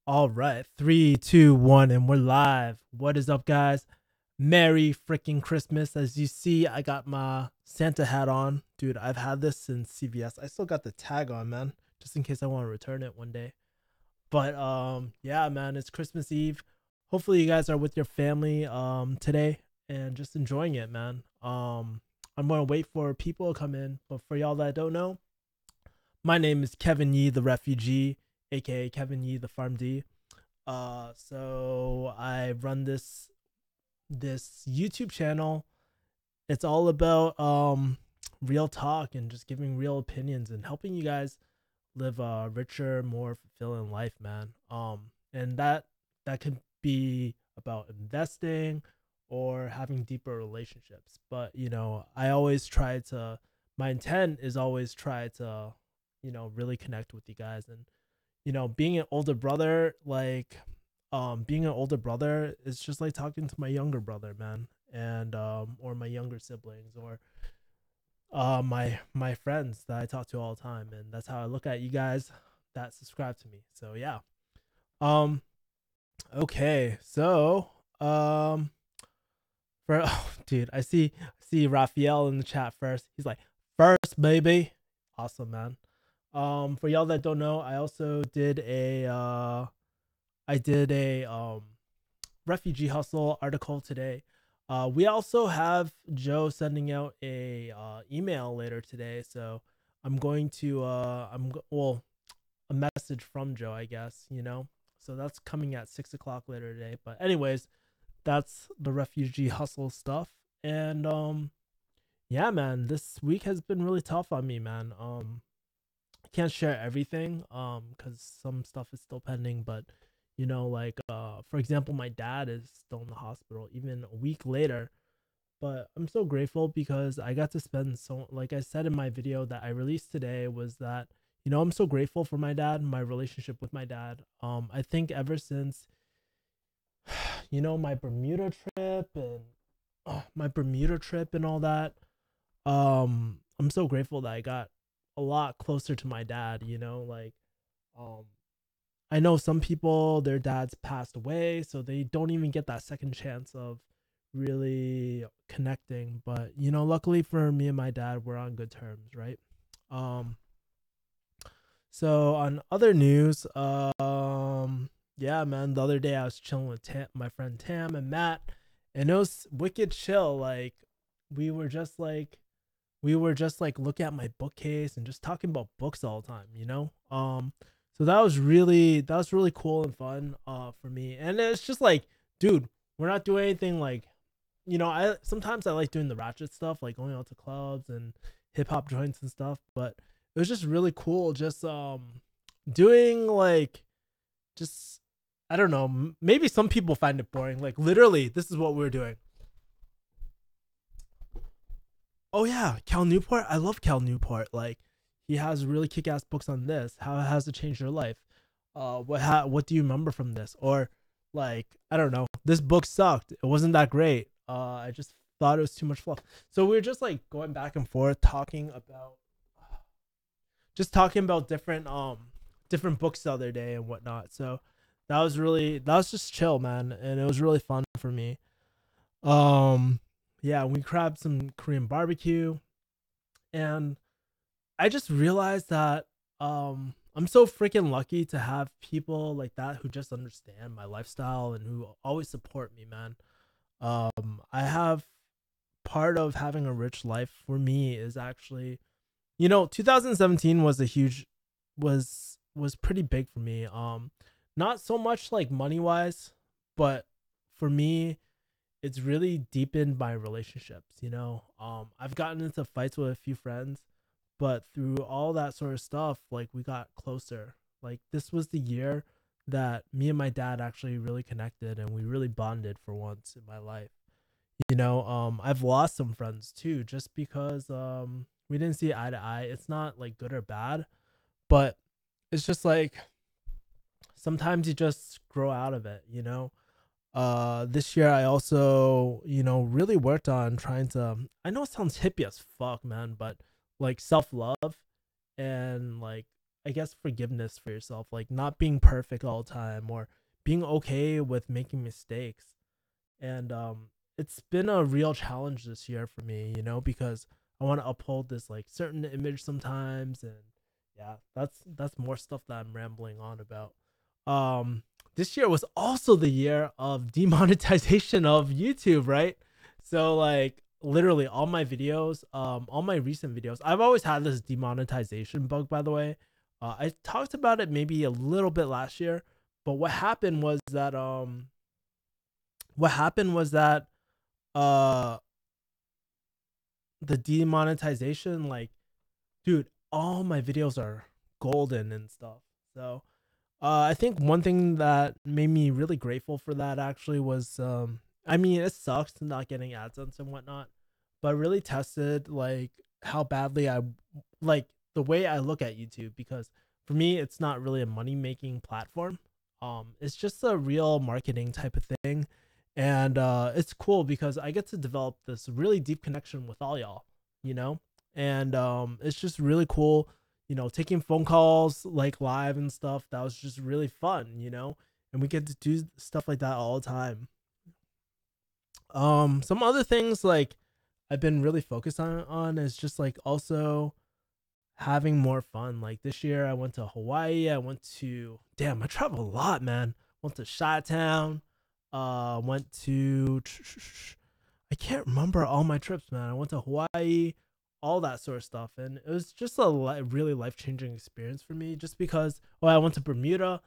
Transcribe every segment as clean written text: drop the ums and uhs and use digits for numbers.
All right, three, two, one, and we're live. What is up, guys? Merry freaking Christmas. As you see, I got my Santa hat on. Dude, I've had this since CVS. I still got the tag on, man, just in case I want to return it one day. But yeah, man, it's Christmas Eve. Hopefully you guys are with your family today and just enjoying it, man. I'm gonna wait for people to come in, but for y'all that don't know, my name is Kevin Yee, the refugee, aka Kevin Yee, the Farm D. So I run this YouTube channel. It's all about real talk and just giving real opinions and helping you guys live a richer, more fulfilling life, man. And that could be about investing or having deeper relationships. But I always try to. My intent is always try to, really connect with you guys and being an older brother, like being an older brother is just like talking to my younger brother, man, and or my younger siblings or my friends that I talk to all the time, and that's how I look at you guys that subscribe to me. So yeah. Um okay. So for oh, dude, I see Raphael in the chat first. He's like, "First, baby." Awesome, man. For y'all that don't know, I also did a refugee hustle article today. We also have Joe sending out a email later today, so I'm going to well, a message from Joe, I guess. So that's coming at 6 o'clock later today. But anyways, that's the refugee hustle stuff, and yeah, man, this week has been really tough on me, man. I can't share everything because some stuff is still pending, but like for example, my dad is still in the hospital even a week later. But I'm so grateful because I got to spend, so like I said in my video that I released today, was that I'm so grateful for my dad, my relationship with my dad. I think ever since my Bermuda trip and all that, I'm so grateful that I got a lot closer to my dad. Like um I know some people, their dads passed away, so they don't even get that second chance of really connecting. But luckily for me and my dad, we're on good terms, right? Um, so on other news, yeah, man, the other day I was chilling with my friend Tam and Matt, and it was wicked chill. Like we were just like looking at my bookcase and just talking about books all the time. So that was really cool and fun for me. And it's just like, dude, we're not doing anything like, I sometimes I like doing the ratchet stuff, like going out to clubs and hip hop joints and stuff, but it was just really cool just doing like, just, I don't know, maybe some people find it boring. Like literally this is what we're doing. Oh yeah, Cal Newport. I love Cal Newport. Like he has really kick-ass books on this. How it has to change your life. What do you remember from this? Or like, I don't know. This book sucked. It wasn't that great. I just thought it was too much fluff. So we are just like going back and forth talking about different books the other day and whatnot. So that was just chill, man, and it was really fun for me. Um yeah, we grabbed some Korean barbecue, and I just realized that I'm so freaking lucky to have people like that who just understand my lifestyle and who always support me, man. I have part of having a rich life for me is actually, 2017 was a huge was pretty big for me. Not so much like money wise, but for me it's really deepened my relationships. I've gotten into fights with a few friends, but through all that sort of stuff, like we got closer. Like this was the year that me and my dad actually really connected and we really bonded for once in my life. I've lost some friends too just because we didn't see eye to eye. It's not like good or bad, but it's just like sometimes you just grow out of it. This year I also really worked on trying to, I know it sounds hippie as fuck, man, but like self-love and like I guess forgiveness for yourself, like not being perfect all the time or being okay with making mistakes. And it's been a real challenge this year for me, because I want to uphold this like certain image sometimes. And yeah, that's more stuff that I'm rambling on about. um this year was also the year of demonetization of YouTube, right? So like literally all my recent videos, I've always had this demonetization bug, by the way. I talked about it maybe a little bit last year, but what happened was that uh the demonetization, like, dude, all my videos are golden and stuff. So I think one thing that made me really grateful for that actually was, I mean, it sucks not getting AdSense and whatnot, but really tested like how badly I like the way I look at YouTube, because for me it's not really a money making platform. It's just a real marketing type of thing. And it's cool because I get to develop this really deep connection with all y'all, you know? And it's just really cool, taking phone calls like live and stuff. That was just really fun, and we get to do stuff like that all the time. Some other things like I've been really focused on is just like also having more fun. Like this year I went to Hawaii. I travel a lot, man. Went to Chi Town. Went to I can't remember all my trips, man. I went to Hawaii, all that sort of stuff, and it was just a really life changing experience for me. Just because, I went to Bermuda.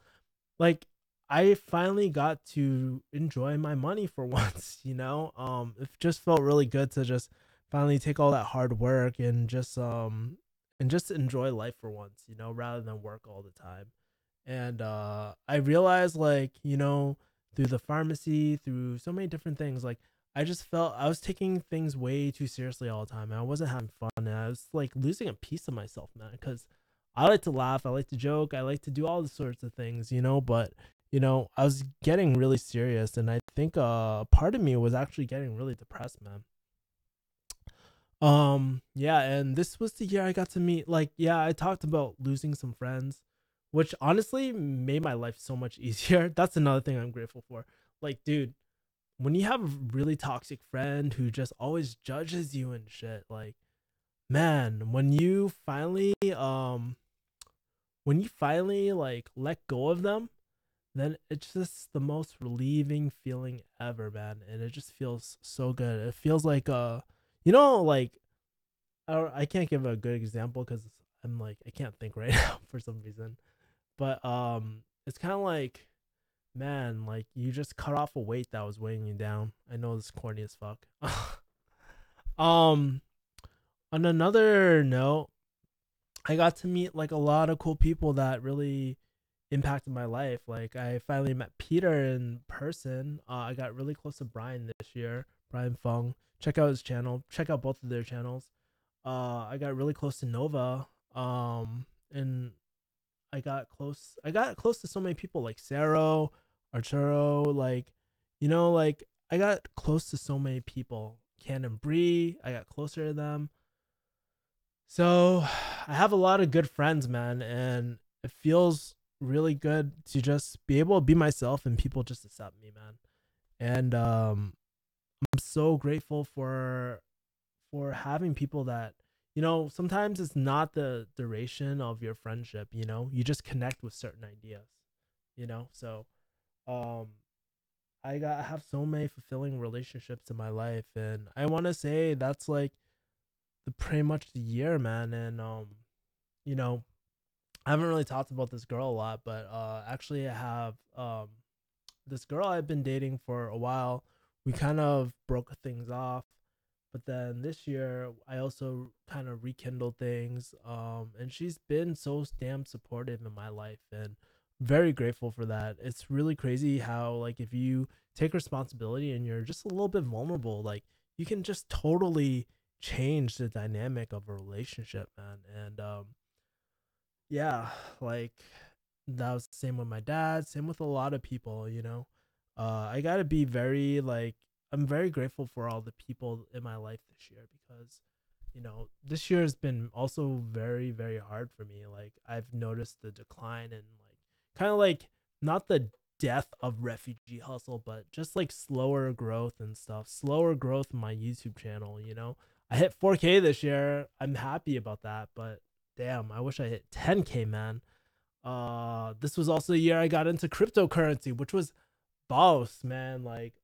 Like, I finally got to enjoy my money for once. It just felt really good to just finally take all that hard work and just enjoy life for once, rather than work all the time. And I realized, like, through the pharmacy, through so many different things, like I just felt I was taking things way too seriously all the time, and I wasn't having fun, and I was like losing a piece of myself, man. Because I like to laugh, I like to joke, I like to do all the sorts of things, but I was getting really serious, and I think part of me was actually getting really depressed, man. Yeah, and this was the year I got to meet, like, yeah, I talked about losing some friends, which honestly made my life so much easier. That's another thing I'm grateful for. Like, dude, when you have a really toxic friend who just always judges you and shit, like, man, when you finally like let go of them, then it's just the most relieving feeling ever, man. And it just feels so good. It feels like like I can't give a good example because I'm like I can't think right now for some reason. But it's kind of like, man, like you just cut off a weight that was weighing you down. I know this is corny as fuck. um, on another note, I got to meet like a lot of cool people that really impacted my life. Like I finally met Peter in person. I got really close to Brian this year, Brian Fung. Check out his channel. Check out both of their channels. I got really close to Nova. And I got close to so many people like Saro, Arturo, like, like I got close to so many people. Ken and Bree, I got closer to them. So I have a lot of good friends, man, and it feels really good to just be able to be myself and people just accept me, man. And I'm so grateful for having people that, sometimes it's not the duration of your friendship, you just connect with certain ideas, so um I have so many fulfilling relationships in my life, and I want to say that's like the pretty much the year, man. And you know I haven't really talked about this girl a lot, but actually I have this girl I've been dating for a while. We kind of broke things off, but then this year I also kind of rekindled things. And she's been so damn supportive in my life, and very grateful for that. It's really crazy how, like, if you take responsibility and you're just a little bit vulnerable, like, you can just totally change the dynamic of a relationship, man. And yeah, like that was the same with my dad, same with a lot of people, I gotta be very like I'm very grateful for all the people in my life this year, because this year has been also very, very hard for me. Like I've noticed the decline and like kind of like not the death of refugee hustle, but just like slower growth and stuff. Slower growth in my YouTube channel. I hit 4K this year. I'm happy about that, but damn, I wish I hit 10K, man. This was also the year I got into cryptocurrency, which was boss, man. Like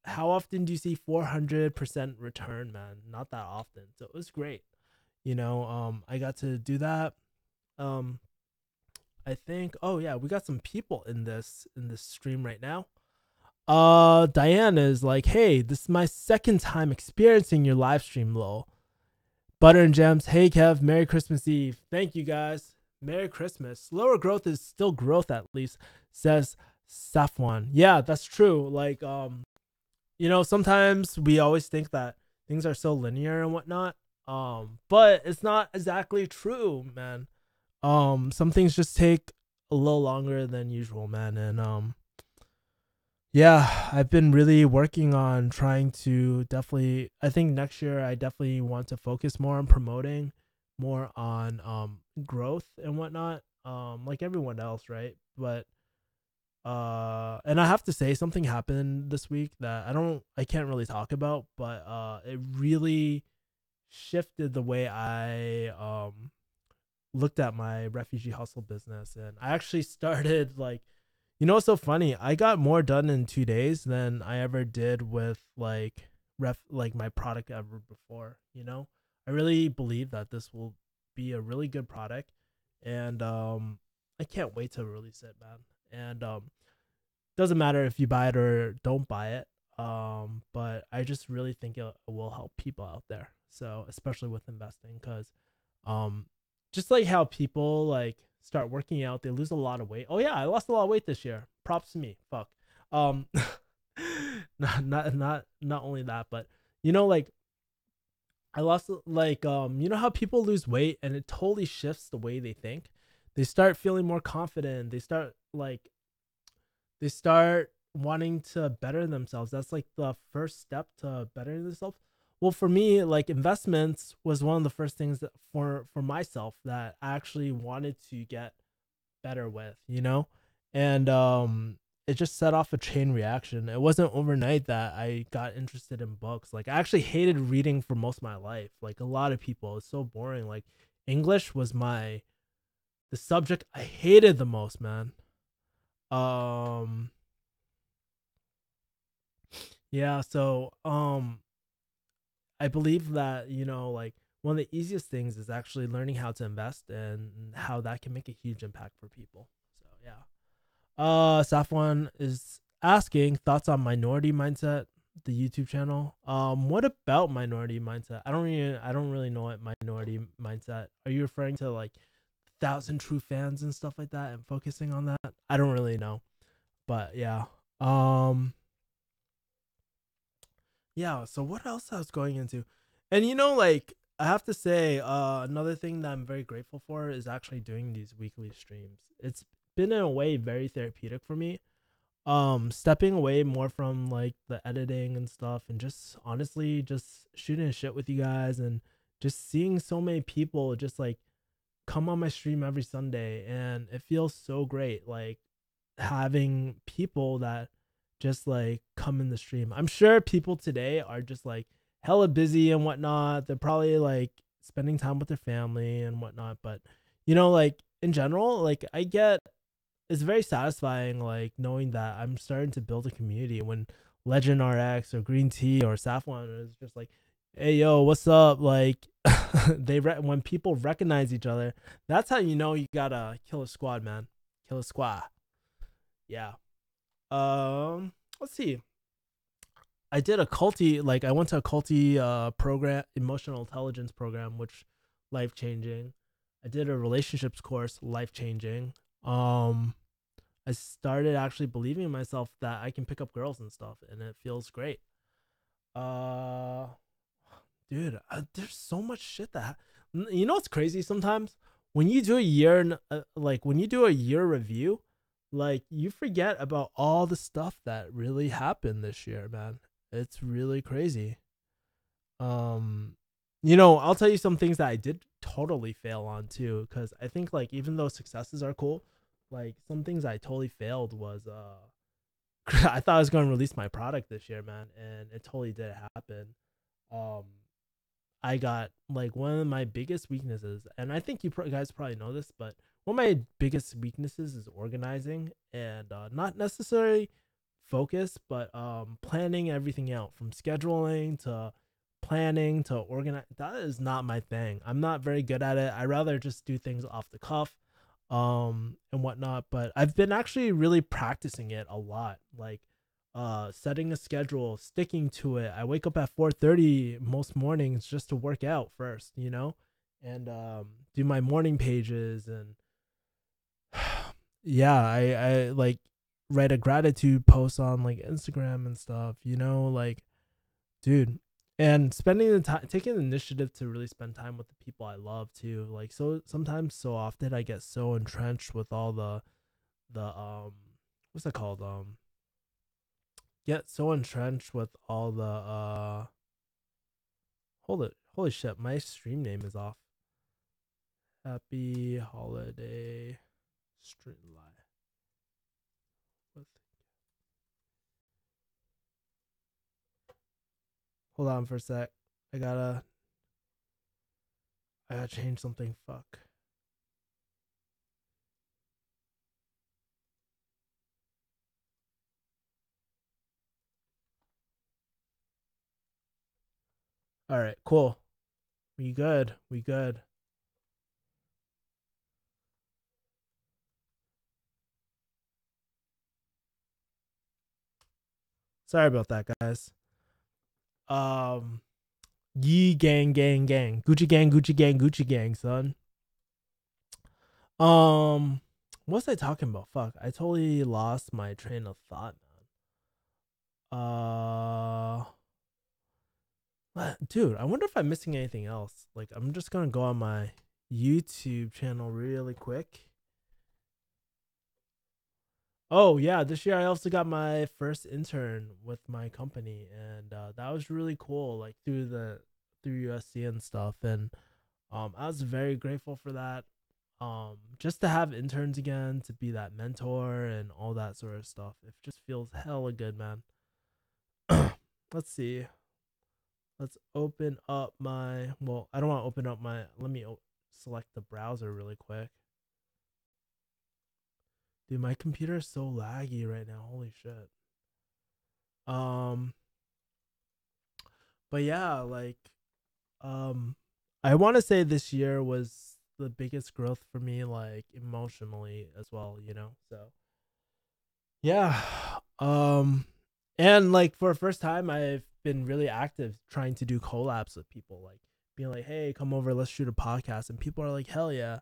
how often do you see 400% return, man? Not that often. So it was great. I got to do that. Um, I think, oh yeah, we got some people in this stream right now. Diana is like, hey, this is my second time experiencing your live stream, lol. Butter and Gems, hey Kev, Merry Christmas Eve. Thank you guys. Merry Christmas. Slower growth is still growth, at least, says Safwan. Yeah, that's true. Like, sometimes we always think that things are so linear and whatnot. But it's not exactly true, man. Some things just take a little longer than usual, man. And yeah, I've been really working on trying to definitely, I think next year I definitely want to focus more on promoting, more on growth and whatnot. Like everyone else, right? But and I have to say something happened this week that I can't really talk about, but it really shifted the way I looked at my refugee hustle business. And I actually started like, what's so funny? I got more done in 2 days than I ever did with like my product ever before. I really believe that this will be a really good product, and I can't wait to release it, man. And doesn't matter if you buy it or don't buy it. But I just really think it will help people out there. So especially with investing, because um, just like how people like start working out, they lose a lot of weight. Oh yeah, I lost a lot of weight this year. Props to me. Fuck. Um, not only that, but like I lost like how people lose weight and it totally shifts the way they think. They start feeling more confident. They start wanting to better themselves. That's like the first step to bettering themselves. Well, for me, like investments was one of the first things that for myself that I actually wanted to get better with. And it just set off a chain reaction. It wasn't overnight that I got interested in books. Like I actually hated reading for most of my life. Like a lot of people, it's so boring. Like English was the subject I hated the most, man. Um yeah, so I believe that, like one of the easiest things is actually learning how to invest and how that can make a huge impact for people. So yeah. Safwan is asking thoughts on Minority Mindset, the YouTube channel. What about Minority Mindset? I don't really know what Minority Mindset. Are you referring to like Thousand True Fans and stuff like that and focusing on that? I don't really know. But yeah. Um yeah, so what else I was going into? And like I have to say, another thing that I'm very grateful for is actually doing these weekly streams. It's been in a way very therapeutic for me. Stepping away more from like the editing and stuff and just honestly just shooting shit with you guys and just seeing so many people just like come on my stream every Sunday, and it feels so great. Like having people that just like come in the stream. I'm sure people today are just like hella busy and whatnot. They're probably like spending time with their family and whatnot. But like in general, like I get it's very satisfying like knowing that I'm starting to build a community when Legend RX or Green Tea or Saffron is just like, hey yo, what's up? Like when people recognize each other, that's how you gotta kill a squad, man. Kill a squad. Yeah. Let's see. I did a culty, like I went to a culty program, emotional intelligence program, which life changing. I did a relationships course, life changing. Um, I started actually believing in myself that I can pick up girls and stuff, and it feels great. Uh, dude, there's so much shit that what's crazy sometimes when you do a year, like when you do a year review, like you forget about all the stuff that really happened this year, man. It's really crazy. Um, I'll tell you some things that I did totally fail on too, because I think like even though successes are cool, like some things I totally failed was I thought I was going to release my product this year, man, and it totally didn't happen. Um, I got like one of my biggest weaknesses, and I think guys probably know this, but one of my biggest weaknesses is organizing and not necessarily focus, but planning everything out from scheduling to planning to organize. That is not my thing. I'm not very good at it. I rather just do things off the cuff and whatnot, but I've been actually really practicing it a lot, like setting a schedule, sticking to it. I wake up at 4:30 most mornings just to work out first, and do my morning pages. And yeah, I like write a gratitude post on like Instagram and stuff, like, dude. And spending the time, taking the initiative to really spend time with the people I love too. Like, so sometimes, so often, I get so entrenched with all the what's that called? Get so entrenched with all the hold it, holy shit, my stream name is off. Happy holiday stream live. Hold on for a sec. I gotta change something. Fuck. All right, cool. We good. We good. Sorry about that, guys. Um, Yee gang, gang, gang, Gucci gang, Gucci gang, Gucci gang, son. Um, what was I talking about? Fuck, I totally lost my train of thought, man. Dude, I wonder if I'm missing anything else. Like, I'm just gonna go on my YouTube channel really quick. Oh yeah, this year I also got my first intern with my company, and that was really cool. Like through USC and stuff, and I was very grateful for that. Just to have interns again, to be that mentor and all that sort of stuff, it just feels hella good, man. Let's see. Let's open up my. Well, I don't want to open up my. Let me select the browser really quick. Dude, my computer is so laggy right now. Holy shit. Um, but yeah, like, um, I want to say this year was the biggest growth for me, like emotionally as well. So yeah, and like for the first time, I've been really active trying to do collabs with people, like being like, "Hey, come over, let's shoot a podcast," and people are like, "Hell yeah!"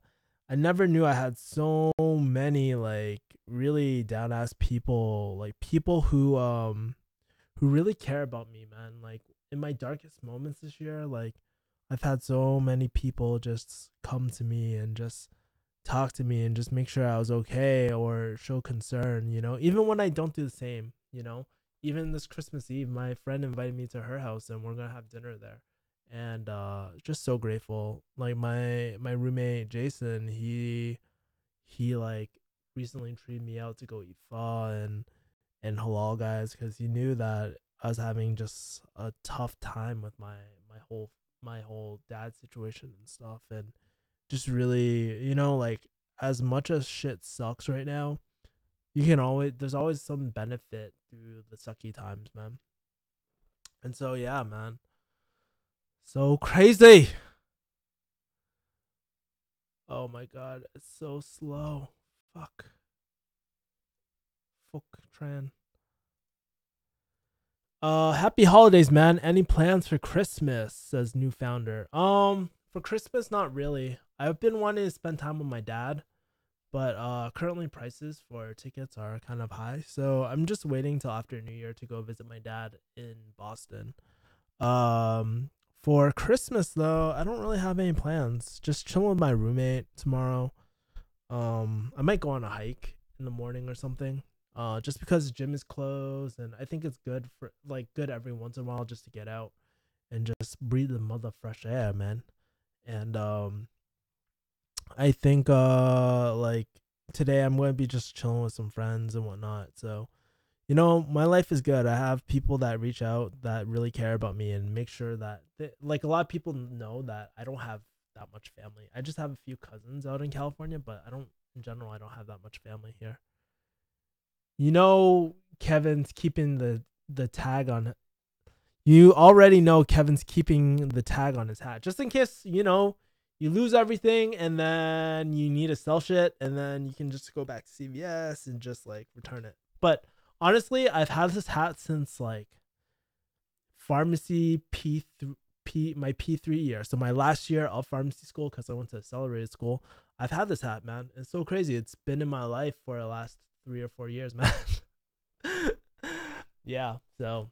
I never knew I had so many like really down ass people, like people who really care about me, man. Like in my darkest moments this year, like I've had so many people just come to me and just talk to me and just make sure I was okay or show concern, even when I don't do the same. Even this Christmas Eve, my friend invited me to her house and we're gonna have dinner there. And just so grateful. Like my roommate Jason, he like recently treated me out to go eat pho and halal guys because he knew that I was having just a tough time with my whole dad situation and stuff, and just really, like as much as shit sucks right now, there's always some benefit through the sucky times, man. And so yeah, man. So crazy. Oh my god, it's so slow. Fuck. Fuck Tran. Happy holidays, man. Any plans for Christmas? Says new founder. For Christmas, not really. I've been wanting to spend time with my dad, but currently prices for tickets are kind of high, so I'm just waiting till after New Year to go visit my dad in Boston. Um, for Christmas though, I don't really have any plans. Just chilling with my roommate tomorrow. I might go on a hike in the morning or something. Just because the gym is closed, and I think it's good for like good every once in a while just to get out and just breathe the mother fresh air, man. And I think like today I'm gonna be just chilling with some friends and whatnot. So my life is good. I have people that reach out that really care about me and make sure that like a lot of people know that I don't have that much family. I just have a few cousins out in California, but I don't in general I don't have that much family here. Kevin's keeping the tag on. You already know Kevin's keeping the tag on his hat just in case, you lose everything and then you need to sell shit and then you can just go back to CVS and just like return it. But honestly, I've had this hat since like pharmacy my P3 year. So my last year of pharmacy school, because I went to accelerated school. I've had this hat, man. It's so crazy. It's been in my life for the last 3 or 4 years, man. Yeah, so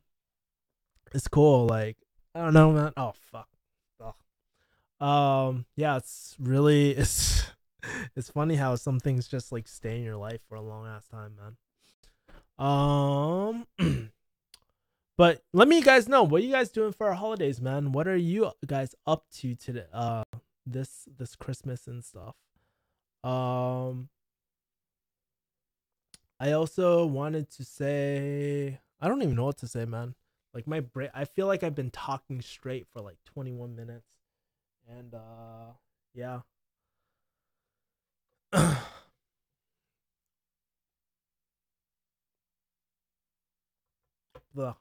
it's cool. Like, I don't know, man. Oh fuck. Yeah, it's funny how some things just like stay in your life for a long ass time, man. But let me guys know, what are you guys doing for our holidays, man? What are you guys up to today? This Christmas and stuff. Um, I also wanted to say, I don't even know what to say, man. Like my brain, I feel like I've been talking straight for like 21 minutes, and yeah. Ugh.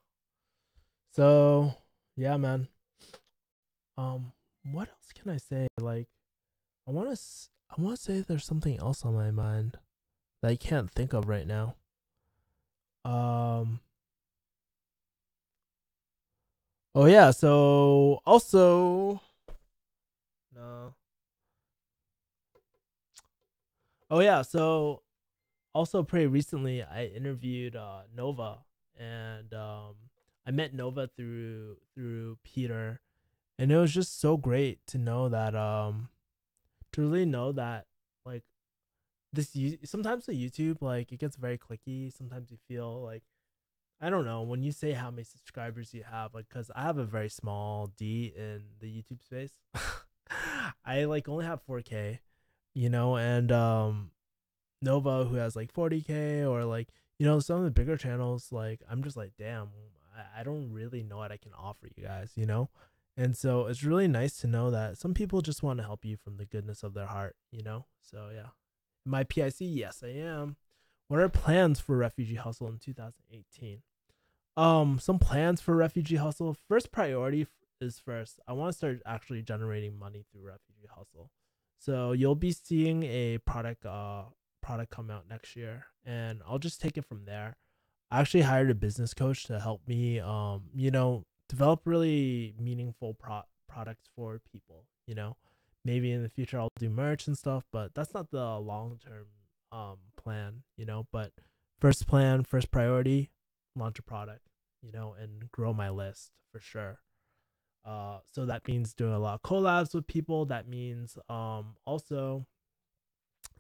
So yeah, man. Um, what else can I say? Like, I want to say there's something else on my mind that I can't think of right now. Um. Oh yeah. So also no. Oh yeah. So also pretty recently I interviewed Nova, and I met Nova through Peter, and it was just so great to know that to really know that like sometimes the YouTube, like, it gets very clicky. Sometimes you feel like, I don't know, when you say how many subscribers you have, like, because I have a very small D in the YouTube space. I like only have 4K, and Nova, who has like 40K, or like, some of the bigger channels, like, I'm just like, damn, I don't really know what I can offer you guys. And so it's really nice to know that some people just want to help you from the goodness of their heart. So yeah. My PIC, yes, I am. What are plans for Refugee Hustle in 2018? Some plans for Refugee Hustle. First priority is first. I want to start actually generating money through Refugee Hustle. So you'll be seeing a product come out next year, and I'll just take it from there. I actually hired a business coach to help me develop really meaningful products for people. Maybe in the future I'll do merch and stuff, but that's not the long-term plan. But first priority, launch a product, and grow my list for sure. So that means doing a lot of collabs with people. That means also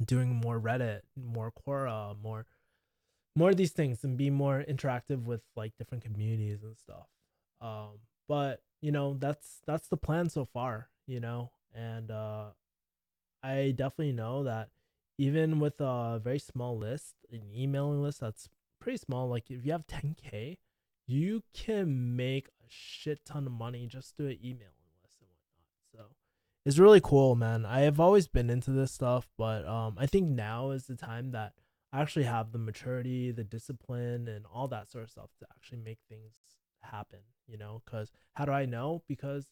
doing more Reddit, more Quora, more of these things, and be more interactive with like different communities and stuff. But that's the plan so far. And I definitely know that even with a very small list, an emailing list that's pretty small, like if you have 10K, you can make a shit ton of money just through an emailing list and whatnot. So it's really cool, man. I have always been into this stuff, but I think now is the time that I actually have the maturity, the discipline, and all that sort of stuff to actually make things happen. Because how do I know? Because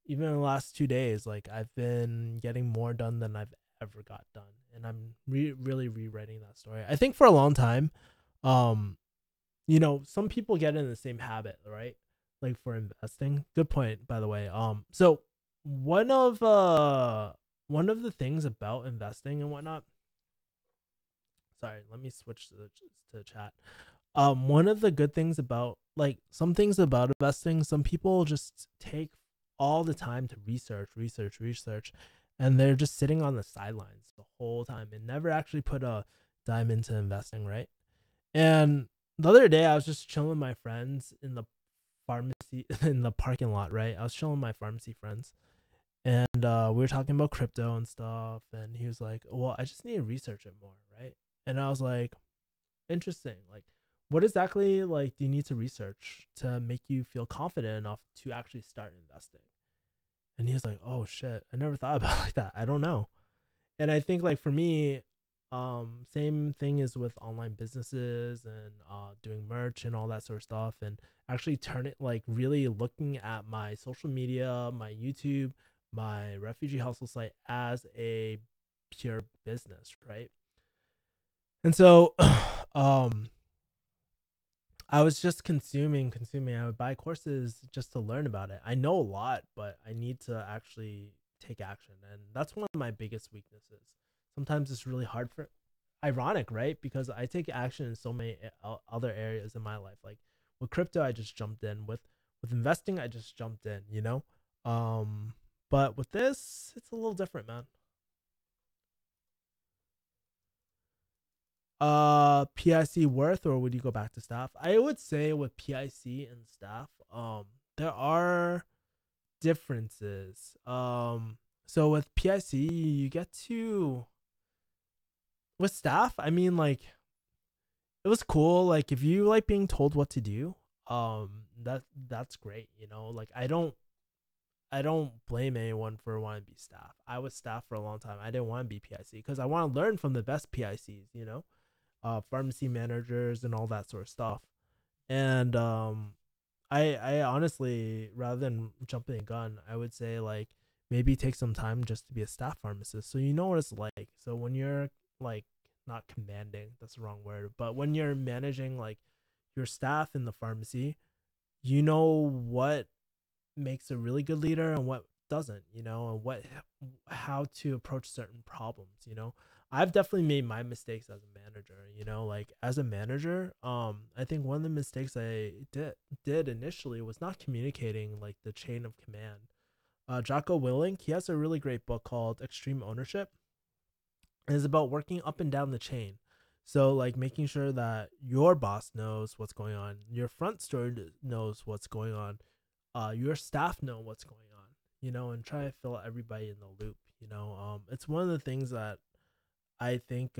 even in the last 2 days, like, I've been getting more done than I've ever got done, and I'm really rewriting that story. I think for a long time, um, some people get in the same habit, right? Like for investing. Good point, by the way. So one of the things about investing and whatnot. Sorry, let me switch to chat. One of the good things about, like, some things about investing, some people just take all the time to research, and they're just sitting on the sidelines the whole time and never actually put a dime into investing, right? And the other day I was just chilling with my friends in the pharmacy pharmacy in the parking lot, right? I was chilling with my pharmacy friends, and we were talking about crypto and stuff, and he was like, "Well, I just need to research it more, right?" And I was like, "Interesting. Like, what exactly like do you need to research to make you feel confident enough to actually start investing?" And he was like, "Oh shit, I never thought about it like that. I don't know." And I think like for me, same thing is with online businesses and doing merch and all that sort of stuff, and actually turn it like really looking at my social media, my YouTube, my refugee hustle site as a pure business, right? And so um I was just consuming. I would buy courses just to learn about it. I know a lot, but I need to actually take action. And that's one of my biggest weaknesses. Sometimes it's really hard for ironic, right? Because I take action in so many other areas in my life. Like with crypto, I just jumped in. With investing, I just jumped in, you know? Um but with this, it's a little different, man. PIC worth, or would you go back to staff? I would say with PIC and staff, there are differences. So with PIC, you get to with staff. I mean, like it was cool. Like if you like being told what to do, that's great. You know, like I don't blame anyone for wanting to be staff. I was staff for a long time. I didn't want to be PIC because I want to learn from the best PICs. You know, pharmacy managers and all that sort of stuff. And I honestly, rather than jumping a gun, I would say like maybe take some time just to be a staff pharmacist, so you know what it's like. So when you're like not commanding, that's the wrong word, but when you're managing like your staff in the pharmacy, you know what makes a really good leader and what doesn't, you know, and what how to approach certain problems, you know. I've definitely made my mistakes as a manager, you know, like as a manager, I think one of the mistakes I did initially was not communicating like the chain of command. Jocko Willink, he has a really great book called Extreme Ownership. It's about working up and down the chain. So like making sure that your boss knows what's going on, your front store knows what's going on, your staff know what's going on, you know, and try to fill everybody in the loop. You know, it's one of the things that I think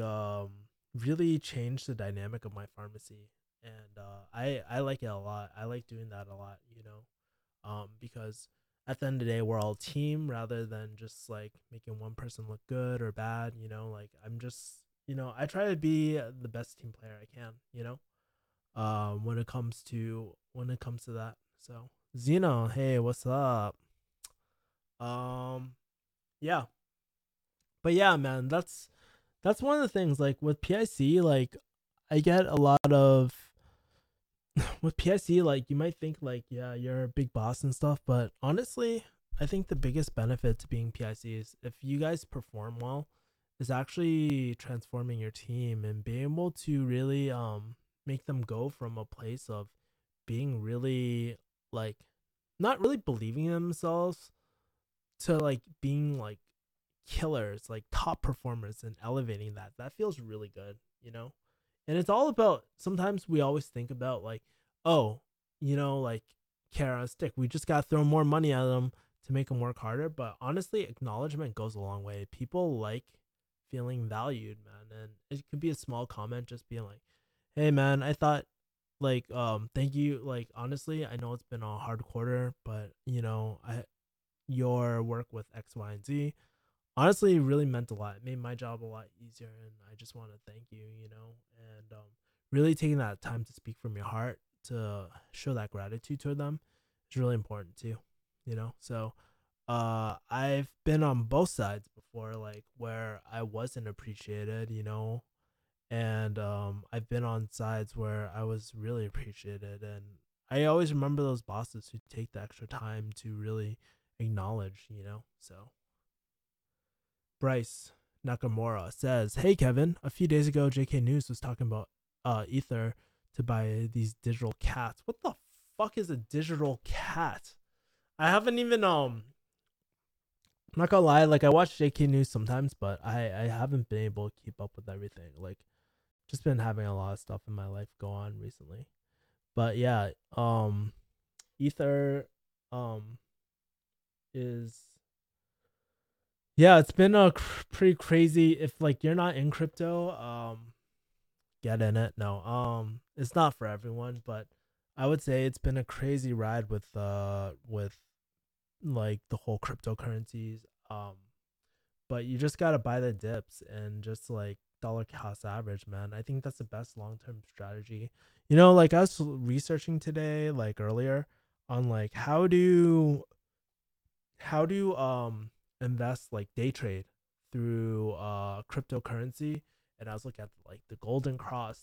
really changed the dynamic of my pharmacy, and I like it a lot. I like doing that a lot. You know, because at the end of the day, we're all a team rather than just like making one person look good or bad. You know, like I'm just I try to be the best team player I can. You know, when it comes to that. So Zeno, hey, what's up? Um, yeah, but yeah, man, that's one of the things. Like with PIC, like I get a lot of with PIC, like you might think like yeah, you're a big boss and stuff, but honestly, I think the biggest benefit to being PIC is if you guys perform well, is actually transforming your team and being able to really make them go from a place of being really like not really believing in themselves to like being like killers, like top performers and elevating that. That feels really good, you know? And it's all about sometimes we always think about like, oh, like carrot on a stick. We just gotta throw more money at them to make them work harder. But honestly, acknowledgement goes a long way. People like feeling valued, man. And it could be a small comment, just being like, hey man, I thought like thank you. Like honestly, I know it's been a hard quarter, but I your work with X, Y, and Z honestly really meant a lot. It made my job a lot easier, and I just want to thank you, and really taking that time to speak from your heart to show that gratitude toward them is really important too, So, I've been on both sides before, like where I wasn't appreciated, and I've been on sides where I was really appreciated, and I always remember those bosses who take the extra time to really acknowledge, So Bryce Nakamura says, "Hey Kevin, a few days ago JK News was talking about Ether to buy these digital cats. What the fuck is a digital cat? I haven't even I'm not gonna lie, like I watch JK News sometimes, but I haven't been able to keep up with everything. Like just been having a lot of stuff in my life go on recently. But yeah, Ether um is yeah, it's been a pretty crazy. If like you're not in crypto, get in it. No, it's not for everyone, but I would say it's been a crazy ride with like the whole cryptocurrencies. Um, but you just gotta buy the dips and just like dollar cost average, man. I think that's the best long term strategy. Like I was researching today, like earlier, on like how to invest like day trade through cryptocurrency, and I was looking at like the golden cross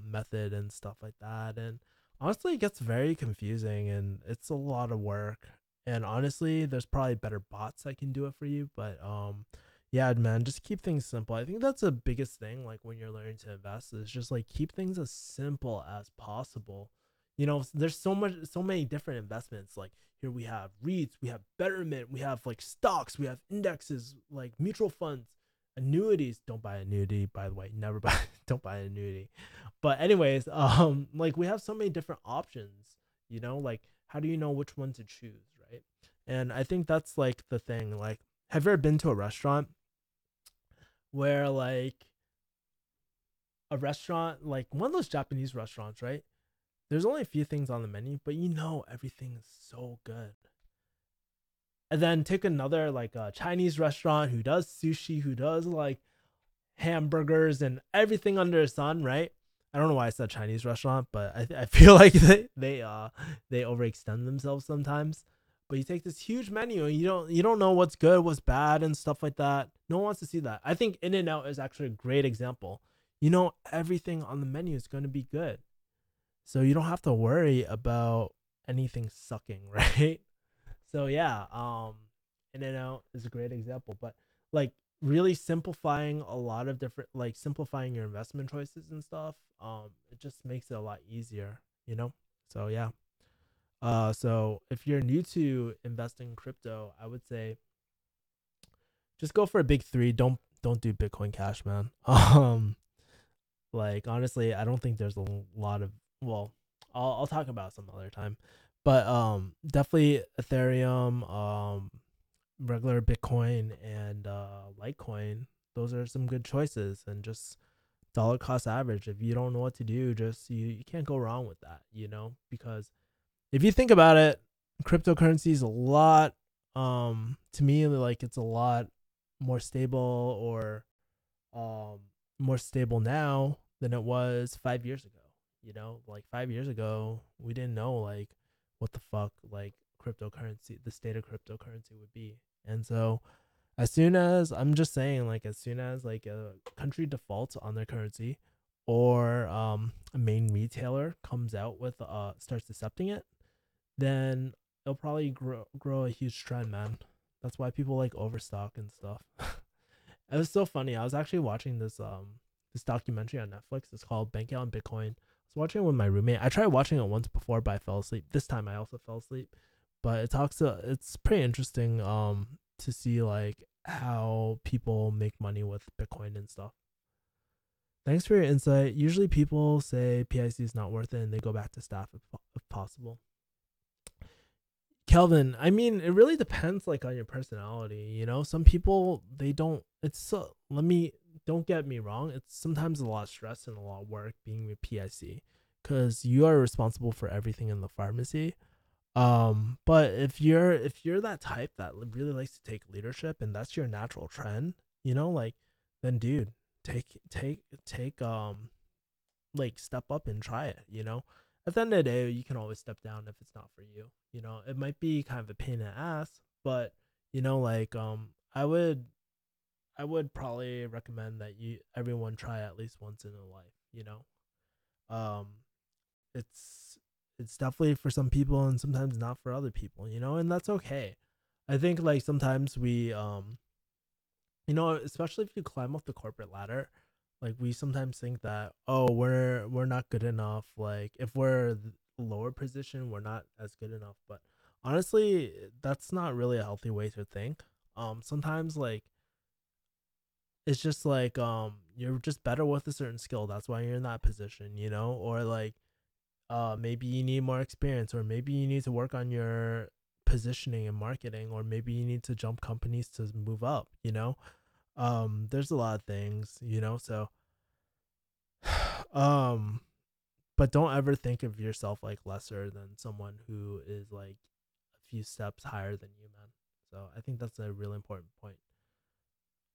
method and stuff like that, and honestly it gets very confusing and it's a lot of work, and honestly there's probably better bots that can do it for you, but yeah, man, just keep things simple. I think that's the biggest thing, like when you're learning to invest, is just like keep things as simple as possible. There's so many different investments. Like here we have REITs, we have Betterment, we have like stocks, we have indexes, like mutual funds, annuities. Don't buy annuity, by the way. Never buy. Don't buy an annuity. But anyways, like we have so many different options. Like how do you know which one to choose, right? And I think that's like the thing. Like, have you ever been to a restaurant where like a restaurant, like one of those Japanese restaurants, right? There's only a few things on the menu, but everything is so good. And then take another like a Chinese restaurant who does sushi, who does like hamburgers and everything under the sun, right? I don't know why I said Chinese restaurant, but I feel like they overextend themselves sometimes. But you take this huge menu and you don't know what's good, what's bad, and stuff like that. No one wants to see that. I think In and Out is actually a great example. Everything on the menu is going to be good, so you don't have to worry about anything sucking, right? So yeah, In and Out is a great example, but like really simplifying a lot of different, like simplifying your investment choices and stuff, it just makes it a lot easier. So yeah. So if you're new to investing in crypto, I would say just go for a big three. Don't do Bitcoin Cash, man. Like honestly, I don't think there's a lot of, well, I'll talk about it some other time. But definitely Ethereum, regular Bitcoin, and Litecoin. Those are some good choices, and just dollar cost average. If you don't know what to do, just you can't go wrong with that, because if you think about it, cryptocurrency is a lot, to me, like it's a lot more stable, or um more stable now than it was 5 years ago. Like 5 years ago, we didn't know like what the fuck like cryptocurrency, the state of cryptocurrency would be. And so as soon as, I'm just saying, like as soon as like a country defaults on their currency, or a main retailer comes out with starts accepting it, then it'll probably grow a huge trend, man. That's why people like overstock and stuff. It was so funny. I was actually watching this documentary on Netflix. It's called Bank on Bitcoin. I was watching it with my roommate. I tried watching it once before, but I fell asleep. This time I also fell asleep. But it's pretty interesting to see like how people make money with Bitcoin and stuff. Thanks for your insight. Usually people say PIC is not worth it and they go back to staff if possible. Kelvin, I mean, it really depends like on your personality. Some people, they don't. It's so. Let me Don't get me wrong. It's sometimes a lot of stress and a lot of work being with PIC, because you are responsible for everything in the pharmacy. But if you're that type that really likes to take leadership and that's your natural trend, like, then dude, take like step up and try it. At the end of the day, you can always step down if it's not for you. It might be kind of a pain in the ass, but like I would probably recommend that you everyone try at least once in a life. um it's it's definitely for some people and sometimes not for other people, and that's okay. I think like sometimes we especially if you climb up the corporate ladder, like we sometimes think that, oh, we're not good enough. Like if we're lower position, we're not as good enough. But honestly, that's not really a healthy way to think. Sometimes like it's just like you're just better with a certain skill. That's why you're in that position, or like maybe you need more experience, or maybe you need to work on your positioning and marketing, or maybe you need to jump companies to move up, there's a lot of things, so um but don't ever think of yourself like lesser than someone who is like a few steps higher than you, man. So I think that's a really important point.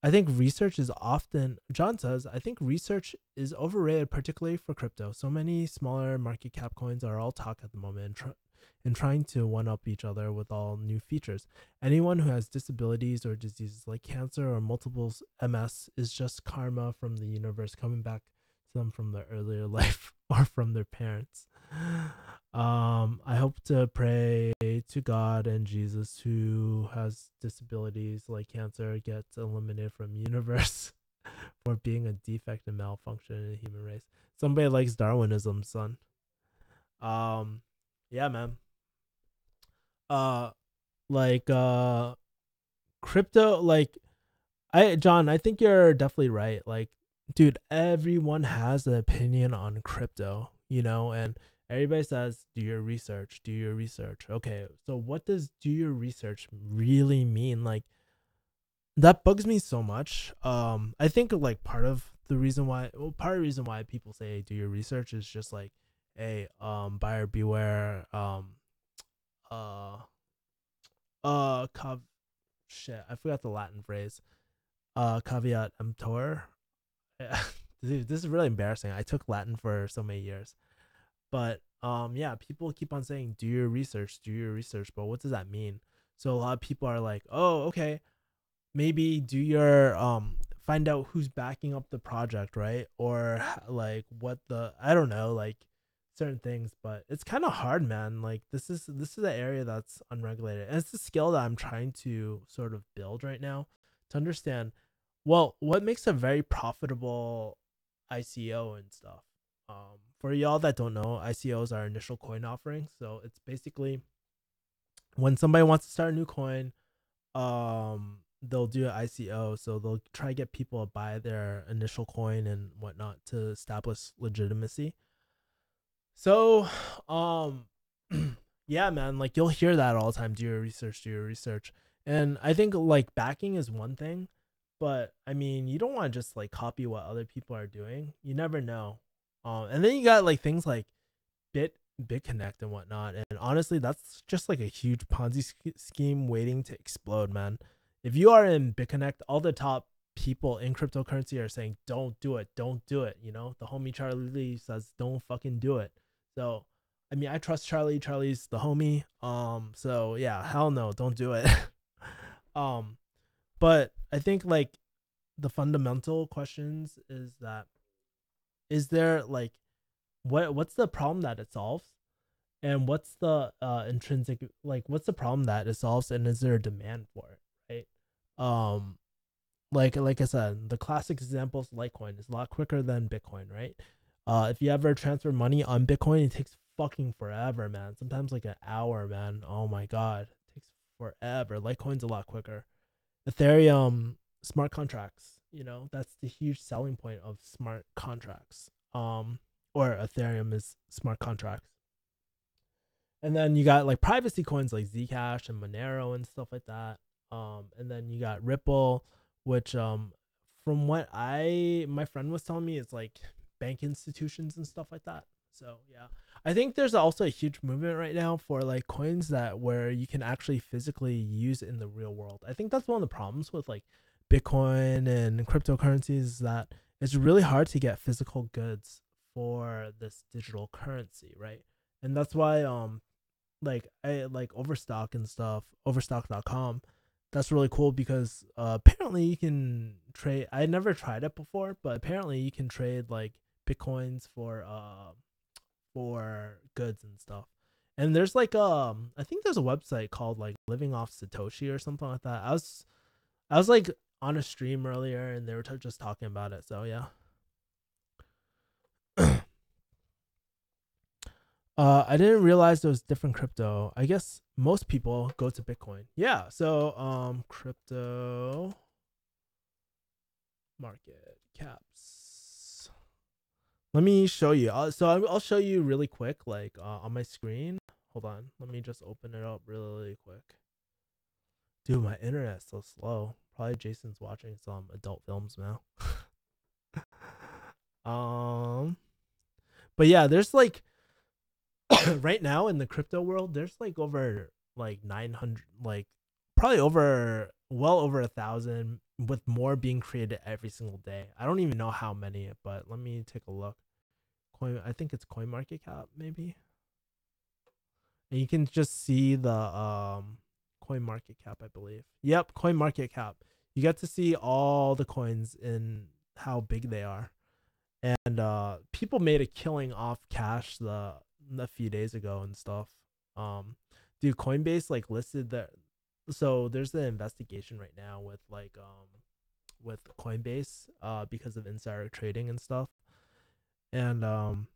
I think research is often, John says, I think research is overrated, particularly for crypto. So many smaller market cap coins are all talk at the moment, and trying to one up each other with all new features. Anyone who has disabilities or diseases like cancer or multiple MS is just karma from the universe coming back to them from their earlier life or from their parents. I hope to pray to God and Jesus, who has disabilities like cancer, gets eliminated from universe for being a defect and malfunction in the human race. Somebody likes Darwinism, son. Um, yeah, man. Uh, like crypto, like John, I think you're definitely right. Like, dude, everyone has an opinion on crypto, and everybody says, do your research, do your research. Okay, so what does do your research really mean? Like, that bugs me so much. I think like part of the reason why people say do your research is just like, hey, buyer beware, uh, uh, cav- shit, I forgot the Latin phrase. Caveat emptor. Dude, this is really embarrassing. I took Latin for so many years, but yeah, people keep on saying do your research, but what does that mean? So a lot of people are like, oh, okay, maybe do your find out who's backing up the project, right? Or like what the I don't know, like certain things, but it's kind of hard, man. Like this is an area that's unregulated, and it's a skill that I'm trying to sort of build right now to understand. Well, what makes a very profitable ICO and stuff? For y'all that don't know, ICOs are initial coin offerings. So it's basically when somebody wants to start a new coin, they'll do an ICO. So they'll try to get people to buy their initial coin and whatnot to establish legitimacy. So, um, yeah, man, like you'll hear that all the time. Do your research, do your research. And I think like backing is one thing, but I mean, you don't want to just like copy what other people are doing. You never know. And then you got like things like BitConnect and whatnot. And honestly, that's just like a huge Ponzi scheme waiting to explode, man. If you are in BitConnect, all the top people in cryptocurrency are saying, don't do it, don't do it. The homie Charlie Lee says, don't fucking do it. So, I mean, I trust Charlie. Charlie's the homie. So yeah, hell no, don't do it. um, but I think like the fundamental questions is there like what's the problem that it solves, and what's the intrinsic, like what's the problem that it solves, and is there a demand for it, right? Like I said, the classic example is Litecoin is a lot quicker than Bitcoin, right? If you ever transfer money on Bitcoin, it takes fucking forever, man. Sometimes like an hour, man. Oh my god, it takes forever. Litecoin's a lot quicker. Ethereum, smart contracts, that's the huge selling point of smart contracts. Or Ethereum is smart contracts. And then you got like privacy coins like Zcash and Monero and stuff like that. And then you got Ripple, which from what my friend was telling me, it's like bank institutions and stuff like that. So yeah, I think there's also a huge movement right now for like coins that where you can actually physically use in the real world. I think that's one of the problems with like Bitcoin and cryptocurrencies, is that it's really hard to get physical goods for this digital currency, right? And that's why like I like Overstock and stuff, overstock.com. That's really cool because apparently you can trade. I never tried it before, but apparently you can trade like bitcoins for goods and stuff. And there's like I think there's a website called like Living Off Satoshi or something like that. I was like on a stream earlier and they were just talking about it. So yeah. I didn't realize there was different crypto. I guess most people go to Bitcoin. Yeah. So crypto market caps. Let me show you. I'll show you really quick, like on my screen. Hold on. Let me just open it up really quick. Dude, my internet's so slow. Probably Jason's watching some adult films now. um, but yeah, there's like right now in the crypto world, there's like over like 900, like probably over well over 1,000, with more being created every single day. I don't even know how many, but let me take a look. I think it's Coin Market Cap maybe, and you can just see the Coin Market Cap, I believe. Yep, Coin Market Cap. You get to see all the coins and how big they are. And people made a killing off cash the few days ago and stuff. Dude, Coinbase like listed that. So there's the investigation right now with Coinbase because of insider trading and stuff. And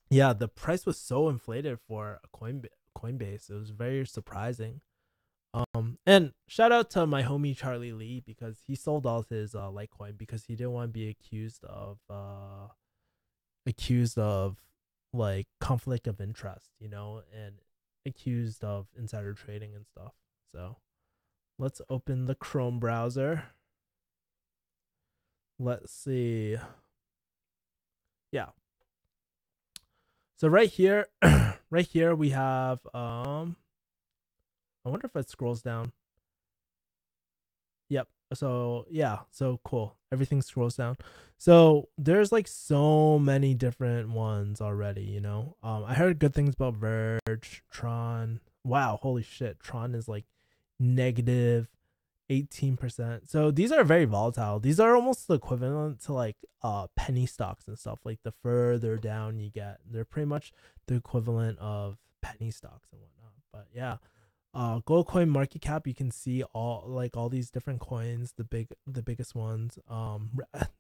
yeah, the price was so inflated for Coinbase. It was very surprising. And shout out to my homie Charlie Lee, because he sold all his Litecoin because he didn't want to be accused of like conflict of interest, and accused of insider trading and stuff. So let's open the Chrome browser. Let's see. Yeah. So right here, right here we have I wonder if it scrolls down. Yep. So yeah, so cool. Everything scrolls down. So there's like so many different ones already, I heard good things about Verge, Tron. Wow, holy shit. Tron is like negative 18%. So these are very volatile. These are almost the equivalent to like penny stocks and stuff. Like the further down you get, they're pretty much the equivalent of penny stocks and whatnot. But yeah, Gold Coin Market Cap, you can see all these different coins, the biggest ones.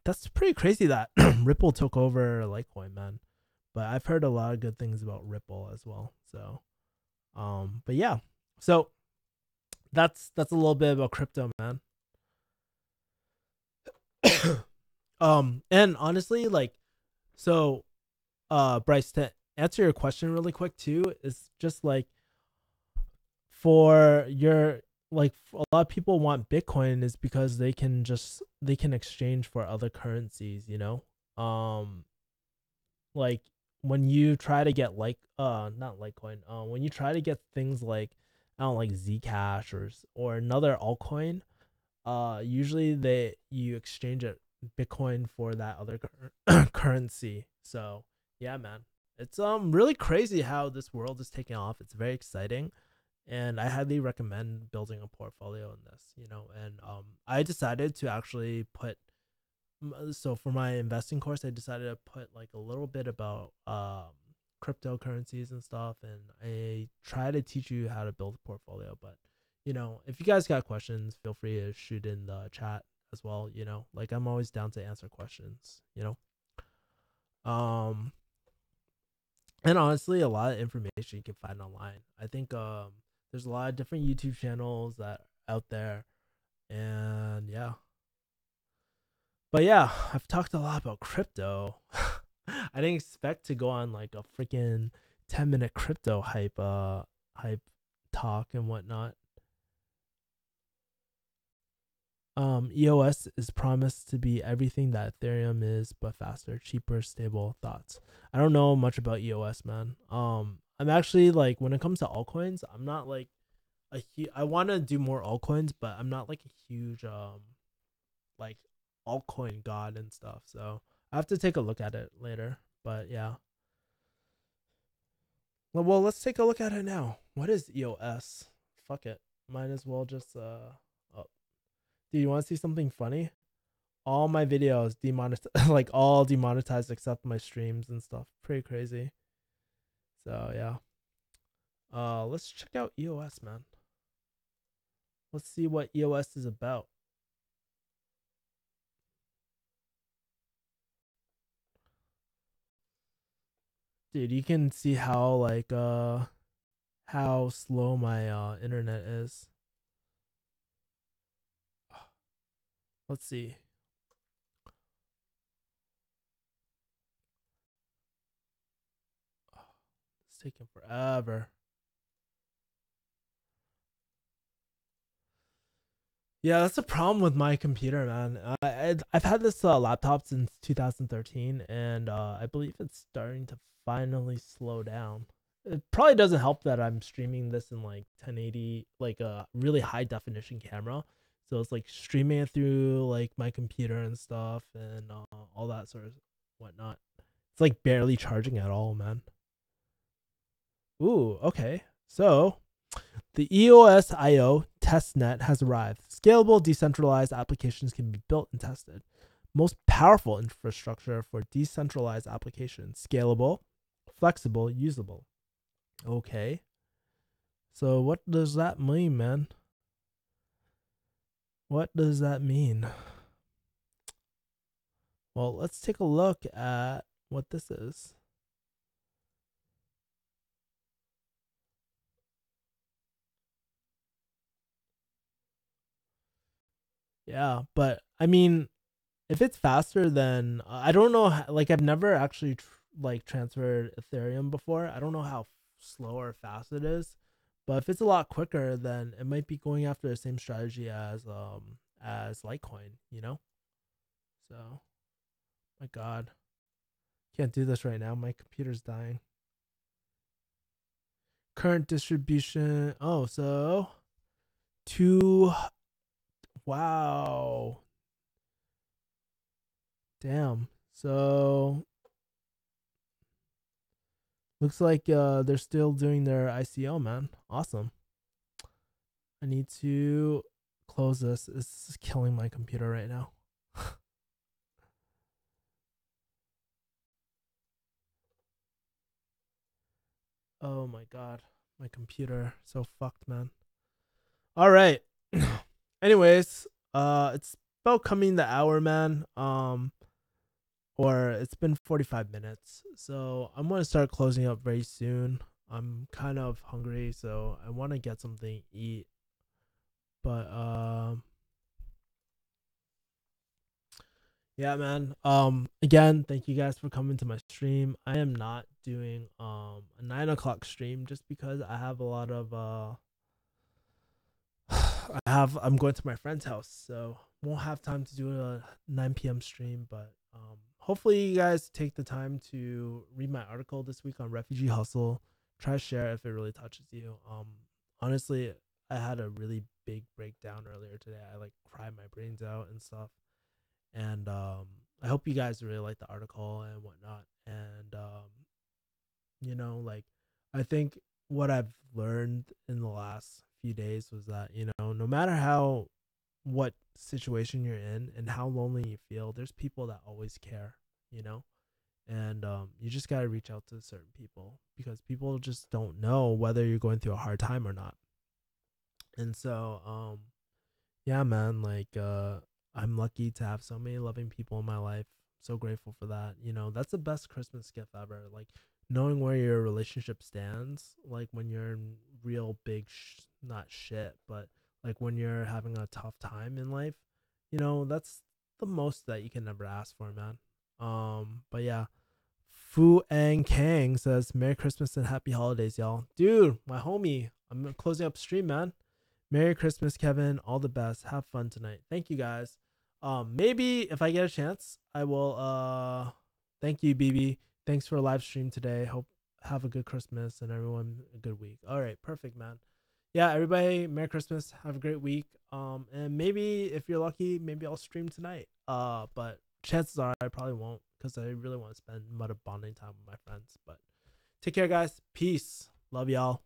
That's pretty crazy that Ripple took over Litecoin, man. But I've heard a lot of good things about Ripple as well. So but yeah, so that's a little bit about crypto, man. And honestly, like, so Bryce, to answer your question really quick too, is just like, for your, like, a lot of people want Bitcoin is because they can exchange for other currencies, like when you try to get like not Litecoin, when you try to get things like, I don't know, like Zcash or another altcoin, usually you exchange it Bitcoin for that other currency. So yeah, man, it's really crazy how this world is taking off. It's very exciting, and I highly recommend building a portfolio in this, and I decided to actually put, so for my investing course, I decided to put like a little bit about cryptocurrencies and stuff, and I try to teach you how to build a portfolio. But if you guys got questions, feel free to shoot in the chat as well. Like, I'm always down to answer questions. Um, and honestly, a lot of information you can find online. I think there's a lot of different YouTube channels that are out there, and yeah. But yeah, I've talked a lot about crypto. I didn't expect to go on like a freaking 10-minute crypto hype talk and whatnot. EOS is promised to be everything that Ethereum is, but faster, cheaper, stable. Thoughts? I don't know much about EOS, man. I'm actually like, when it comes to altcoins, I'm not like I want to do more altcoins, but I'm not like a huge like altcoin god and stuff. So I have to take a look at it later. But yeah. Well, let's take a look at it now. What is EOS? Fuck it. Might as well just oh. Do you want to see something funny? All my videos demonetized, like all demonetized except my streams and stuff. Pretty crazy. So yeah. Let's check out EOS, man. Let's see what EOS is about. Dude, you can see how like how slow my internet is. Let's see. taking forever. Yeah, that's a problem with my computer, man. I've had this laptop since 2013, and I believe it's starting to finally slow down. It probably doesn't help that I'm streaming this in like 1080, like a really high definition camera. So it's like streaming it through like my computer and stuff, and all that sort of whatnot. It's like barely charging at all, man. Ooh, okay. So the EOS IO testnet has arrived. Scalable, decentralized applications can be built and tested. Most powerful infrastructure for decentralized applications. Scalable, flexible, usable. Okay. So what does that mean, man? What does that mean? Well, let's take a look at what this is. Yeah, but I mean, if it's faster than I don't know, like I've never actually like transferred Ethereum before. I don't know how slow or fast it is, but if it's a lot quicker, then it might be going after the same strategy as Litecoin, you know? So, my god. Can't do this right now. My computer's dying. Current distribution. Oh, so two. Wow. Damn. So looks like they're still doing their ICO, man. Awesome. I need to close this. This is killing my computer right now. Oh my god. My computer so fucked, man. All right. Anyways, it's about coming the hour, man. Or it's been 45 minutes. So I'm going to start closing up very soon. I'm kind of hungry, so I want to get something to eat. But yeah, man. Again, thank you guys for coming to my stream. I am not doing a 9 o'clock stream just because I have a lot of I'm going to my friend's house, so won't have time to do a 9 p.m. stream. But hopefully you guys take the time to read my article this week on refugee hustle. Try to share if it really touches you. Honestly, I had a really big breakdown earlier today. I like cried my brains out and stuff. And I hope you guys really like the article and whatnot. And like I think what I've learned in the last few days was that no matter how what situation you're in and how lonely you feel, there's people that always care, you know, and you just gotta reach out to certain people because people just don't know whether you're going through a hard time or not. And so yeah, man, like I'm lucky to have so many loving people in my life. So grateful for that. That's the best Christmas gift ever. Like knowing where your relationship stands, like when you're in real big not shit, but like when you're having a tough time in life, that's the most that you can never ask for, man. But yeah, Fu Ang Kang says Merry Christmas and Happy Holidays, y'all. Dude, my homie, I'm closing up stream, man. Merry Christmas, Kevin. All the best. Have fun tonight. Thank you guys. Maybe if I get a chance, I will thank you, BB. Thanks for a live stream today. Hope have a good Christmas and everyone a good week. All right, perfect, man. Yeah, everybody, Merry Christmas. Have a great week. And maybe if you're lucky, maybe I'll stream tonight. But chances are I probably won't because I really want to spend mother bonding time with my friends. But take care, guys. Peace. Love y'all.